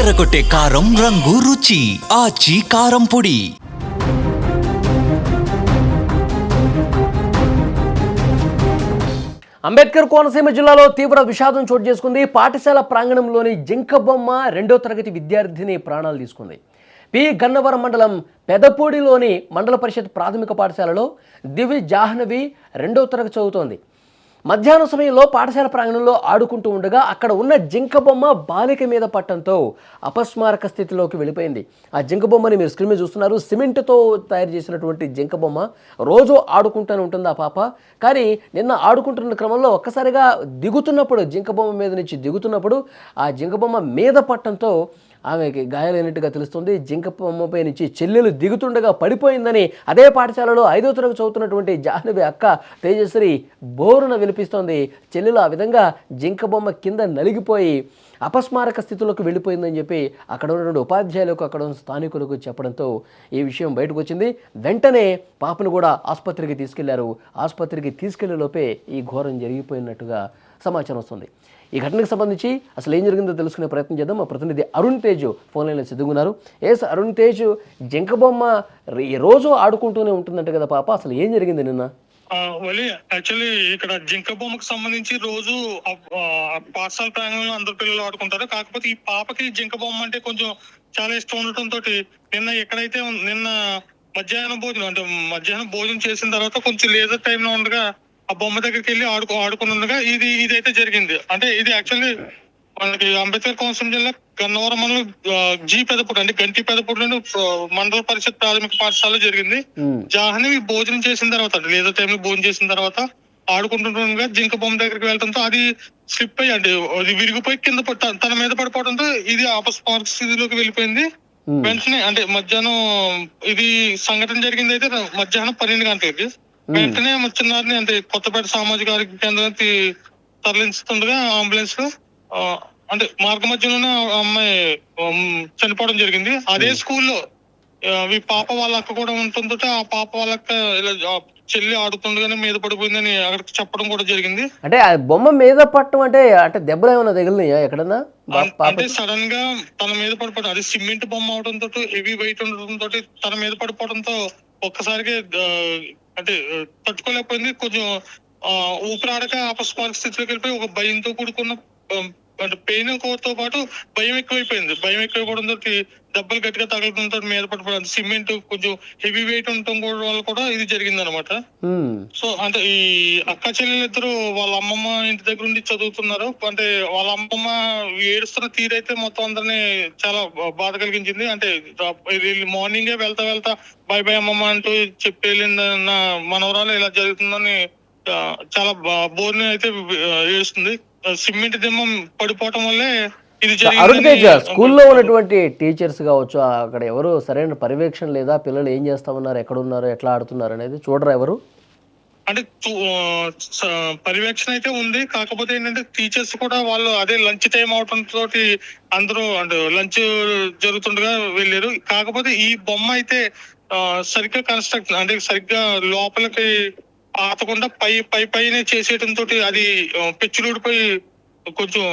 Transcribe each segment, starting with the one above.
అదరగొట్టే కారం రంగు రుచి ఆచి కారం పొడి. అంబేద్కర్ కోనసీమ జిల్లాలో తీవ్ర విషాదం చోటు చేసుకుంది. పాఠశాల ప్రాంగణంలోని జింక బొమ్మ 2వ తరగతి విద్యార్థిని ప్రాణాలు తీసుకుంది. పి గన్నవరం మండలం పెదపూడిలోని మండల పరిషత్ ప్రాథమిక పాఠశాలలో దివి జాహ్నవి 2వ తరగతి చదువుతోంది. మధ్యాహ్నం సమయంలో పాఠశాల ప్రాంగణంలో ఆడుకుంటూ ఉండగా అక్కడ ఉన్న జింక బొమ్మ బాలిక మీద పట్టడంతో అపస్మారక స్థితిలోకి వెళ్ళిపోయింది. ఆ జింక బొమ్మని మీరు స్క్రీన్ మీద చూస్తున్నారు. సిమెంట్తో తయారు చేసినటువంటి జింక బొమ్మ. రోజు ఆడుకుంటూనే ఉంటుంది ఆ పాప. కానీ నిన్న ఆడుకుంటున్న క్రమంలో ఒక్కసారిగా దిగుతున్నప్పుడు, జింక బొమ్మ మీద నుంచి దిగుతున్నప్పుడు ఆ జింక బొమ్మ మీద పట్టడంతో ఆమెకి గాయాలైనట్టుగా తెలుస్తుంది. జింక బొమ్మపై నుంచి చెల్లెలు దిగుతుండగా పడిపోయిందని అదే పాఠశాలలో 5వ తరగతి చదువుతున్నటువంటి జాహ్నవి అక్క తేజశ్రీ బోరున వినిపిస్తోంది. చెల్లెలు ఆ విధంగా జింక బొమ్మ కింద నలిగిపోయి అపస్మారక స్థితిలోకి వెళ్ళిపోయిందని చెప్పి అక్కడ ఉన్నటువంటి ఉపాధ్యాయులకు, అక్కడ ఉన్న స్థానికులకు చెప్పడంతో ఈ విషయం బయటకు వచ్చింది. వెంటనే పాపను కూడా ఆసుపత్రికి తీసుకెళ్లారు. ఆసుపత్రికి తీసుకెళ్లే లోపే ఈ ఘోరం జరిగిపోయినట్టుగా సమాచారం వస్తుంది. ఈ ఘటనకు సంబంధించి అసలు ఏం జరిగిందో తెలుసుకునే ప్రయత్నం చేద్దాం. మా ప్రతినిధి అరుణ్ తేజ్ ఫోన్ లైన్లో సిద్ధంగున్నారు. అరుణ్ తేజ్, జింక బొమ్మ రోజు ఆడుకుంటూనే ఉంటుందంట కదా పాప, అసలు ఏం జరిగింది నిన్న? యాక్చువల్లీ ఇక్కడ జింక బొమ్మకు సంబంధించి రోజు పాఠశాల ప్రాంగణంలో అందరు పిల్లలు ఆడుకుంటారు. కాకపోతే ఈ పాపకి జింక బొమ్మ అంటే కొంచెం చాలా ఇష్టం ఉండటంతో నిన్న మధ్యాహ్నం భోజనం చేసిన తర్వాత కొంచెం లేజర్ టైమ్ లో ఉండగా ఆ బొమ్మ దగ్గరికి వెళ్ళి ఆడుకుని ఉండగా ఇదైతే జరిగింది. అంటే ఇది యాక్చువల్లీ మనకి అంబేద్కర్ కోనసీమ జిల్లా గన్నవరం మండలం పెదపూడి అంటే గంటి పెదపూడిలోని మండల పరిషత్ ప్రాథమిక పాఠశాలలో జరిగింది. జాహ్నవి భోజనం చేసిన తర్వాత అంటే లేదో టైంలో భోజనం చేసిన తర్వాత ఆడుకుంటుండగా జింక బొమ్మ దగ్గరికి వెళ్ళడంతో అది స్లిప్ అయ్యి అంటే అది విరిగిపోయి కింద తన మీద పడిపోవడంతో ఇది అపస్మారక స్థితిలోకి వెళ్ళిపోయింది. వెంటనే అంటే మధ్యాహ్నం ఇది సంఘటన జరిగింది అయితే మధ్యాహ్నం 12 గంటలకి. వెంటనే చిన్నారిని అంటే కొత్తపేట సామాజిక ఆరోగ్య కేంద్రానికి తరలించుతుండగా అంబులెన్స్ లో అంటే మార్గ మధ్యలోనే అమ్మాయి చనిపోవడం జరిగింది. అదే స్కూల్లో ఈ పాప వాళ్ళ అక్క కూడా ఉంటుందో ఆ పాప వాళ్ళ అక్క ఇలా చెల్లి ఆడుతుండగానే మీద పడిపోయిందని అక్కడికి చెప్పడం కూడా జరిగింది. అంటే ఆ బొమ్మ మీద పట్టడం అంటే దెబ్బలు ఏమైనా తగిలినాయా ఎక్కడన్నా? అంటే సడన్ గా తన మీద పడిపోవడం, అది సిమెంట్ బొమ్మ అవడంతో హెవీ వెయిట్ ఉండటంతో తన మీద పడిపోవడంతో ఒక్కసారిగా అంటే తట్టుకోలేకపోయింది. కొంచెం ఊపిరాడక అపస్మారక స్థితిలోకి వెళ్ళిపోయి ఒక భయంతో కూడుకున్న అంటే పెయిన్ తో పాటు భయం ఎక్కువైపోవడంతో దెబ్బలు గట్టిగా తగలడంతో మీద పడిపోవడం, సిమెంట్ కొంచెం హెవీ వెయిట్ ఉండటం వల్ల కూడా ఇది జరిగింది అనమాట. సో అంటే ఈ అక్క చెల్లెలు ఇద్దరు వాళ్ళ అమ్మమ్మ ఇంటి దగ్గర ఉండి చదువుతున్నారు. అంటే వాళ్ళ అమ్మమ్మ ఏడుస్తున్న తీరైతే మొత్తం అందరినీ చాలా బాధ కలిగించింది. అంటే మార్నింగే వెళ్తా బై బై అమ్మమ్మ అంటూ చెప్పి వెళ్ళిన మనవరాలు ఇలా జరుగుతుందని చాలా బోర్ని అయితే ఏడుస్తుంది. సిమెంట్ దిమ్మ పడిపోవటం వల్లే ఇది జరిగింది. స్కూల్లో ఉన్నటువంటి టీచర్స్ కావచ్చు, అక్కడ ఎవరు సరైన పర్యవేక్షణ లేదా? పిల్లలు ఏం చేస్తా ఉన్నారు, ఎక్కడ ఉన్నారు, ఎట్లా ఆడుతున్నారు అనేది చూడరా ఎవరు? అంటే పర్యవేక్షణ అయితే ఉంది. కాకపోతే ఏంటంటే టీచర్స్ కూడా వాళ్ళు అదే లంచ్ టైం అవటంతో అందరూ అంటే లంచ్ జరుగుతుండగా వెళ్ళారు. కాకపోతే ఈ బొమ్మ అయితే సరిగ్గా కన్స్ట్రక్షన్ అంటే సరిగ్గా లోపలికి పాతకుండా పైనే చేసేయడంతో అది పెచ్చులుడిపోయి కొంచెం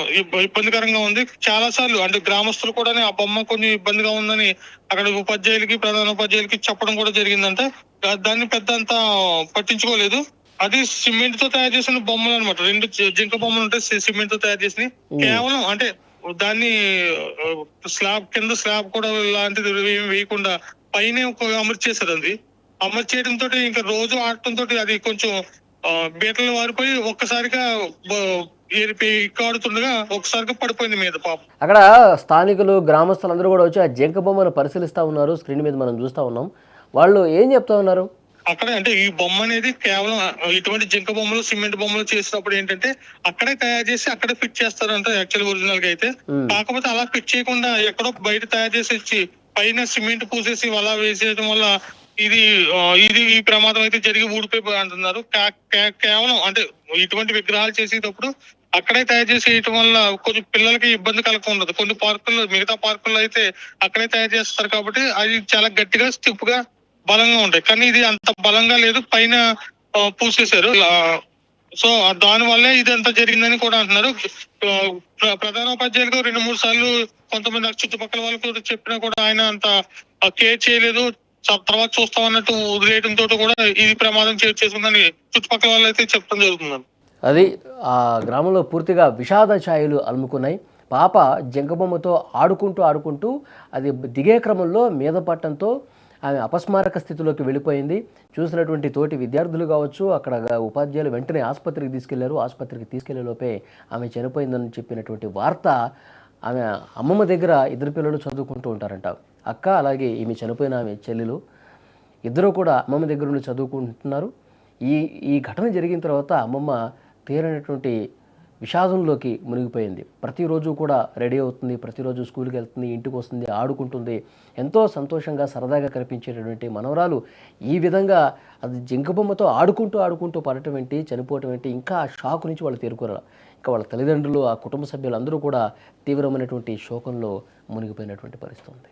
ఇబ్బందికరంగా ఉంది. చాలా సార్లు అంటే గ్రామస్తులు కూడా ఆ బొమ్మ కొంచెం ఇబ్బందిగా ఉందని అక్కడ ప్రధాన ఉపాధ్యాయులకి చెప్పడం కూడా జరిగిందంటే దాన్ని పెద్ద అంతా పట్టించుకోలేదు. అది సిమెంట్ తో తయారు చేసిన బొమ్మలు అనమాట. 2 జింక బొమ్మలు ఉంటాయి సిమెంట్ తో తయారు చేసినవి. కేవలం అంటే దాన్ని కింద స్లాబ్ కూడా లాంటిది వేయకుండా పైన అమర్చేశారు. అది అమర్చేయడంతో ఇంకా రోజు ఆడటంతో అది కొంచెం బీటలు వారిపోయి ఒక్కసారిగా ఆడుతుండగా ఒకసారిగా పడిపోయింది మీద పాప. అక్కడ స్థానికులు, గ్రామస్తులందరూ కూడా వచ్చి ఆ జింక బొమ్మను పరిశీలిస్తా ఉన్నారు. స్క్రీన్ మీద మనం చూస్తా ఉన్నాం. వాళ్ళు ఏం చెప్తా ఉన్నారు? అక్కడ అంటే ఈ బొమ్మ అనేది కేవలం ఇటువంటి జింక బొమ్మలు, సిమెంట్ బొమ్మలు చేసినప్పుడు ఏంటంటే అక్కడే తయారు చేసి అక్కడే ఫిట్ చేస్తారంట యాక్చువల్ ఒరిజినల్ గా అయితే. కాకపోతే అలా ఫిట్ చేయకుండా ఎక్కడో బయట తయారు చేసి ఇచ్చి పైన సిమెంట్ పూసేసి అలా వేసేయడం వల్ల ఇది ఈ ప్రమాదం అయితే జరిగి ఊడిపోయి అంటున్నారు. కేవలం అంటే ఇటువంటి విగ్రహాలు చేసేటప్పుడు అక్కడే తయారు చేసేయటం వల్ల కొంచెం పిల్లలకి ఇబ్బంది కలగకుండా కొన్ని పార్కుల్లో, మిగతా పార్కుల్లో అయితే అక్కడే తయారు చేస్తారు కాబట్టి అది చాలా గట్టిగా స్టిఫ్ గా బలంగా ఉంటాయి. కానీ ఇది అంత బలంగా లేదు, పైన పూసేశారు. సో దాని వల్లే ఇదంతా జరిగిందని కూడా అంటున్నారు. ప్రధానోపాధ్యాయులకు 2-3 సార్లు కొంతమంది చుట్టుపక్కల వాళ్ళు కూడా చెప్పినా కూడా ఆయన అంత కేర్ చేయలేదు. తర్వాత చూస్తామన్నట్టు వదిలేయడంతో కూడా ఇది ప్రమాదం చేసుకుందని చుట్టుపక్కల వాళ్ళు అయితే చెప్పడం జరుగుతుంది. అది ఆ గ్రామంలో పూర్తిగా విషాద ఛాయలు అలుముకున్నాయి. పాప జంకబొమ్మతో ఆడుకుంటూ అది దిగే క్రమంలో మీద పట్టడంతో ఆమె అపస్మారక స్థితిలోకి వెళ్ళిపోయింది. చూసినటువంటి తోటి విద్యార్థులు కావచ్చు, అక్కడ ఉపాధ్యాయులు వెంటనే ఆసుపత్రికి తీసుకెళ్లారు. ఆసుపత్రికి తీసుకెళ్లే లోపే ఆమె చనిపోయిందని చెప్పినటువంటి వార్త, ఆమె అమ్మమ్మ దగ్గర 2 పిల్లలు చదువుకుంటూ ఉంటారంట. అక్క అలాగే ఈమె చనిపోయిన ఆమె చెల్లెలు ఇద్దరు కూడా అమ్మమ్మ దగ్గర నుండి చదువుకుంటున్నారు. ఈ ఘటన జరిగిన తర్వాత అమ్మమ్మ తీరనటువంటి విషాదంలోకి మునిగిపోయింది. ప్రతిరోజు కూడా రెడీ అవుతుంది, ప్రతిరోజు స్కూల్కి వెళ్తుంది, ఇంటికి వస్తుంది, ఆడుకుంటుంది. ఎంతో సంతోషంగా సరదాగా కనిపించేటటువంటి మనవరాలు ఈ విధంగా అది జింకబొమ్మతో ఆడుకుంటూ పడటం ఏంటి, చనిపోవటం ఏంటి, ఇంకా ఆ షాక్ నుంచి వాళ్ళు తేరుకోరు. ఇంకా వాళ్ళ తల్లిదండ్రులు, ఆ కుటుంబ సభ్యులు అందరూ కూడా తీవ్రమైనటువంటి శోకంలో మునిగిపోయినటువంటి పరిస్థితి ఉంది.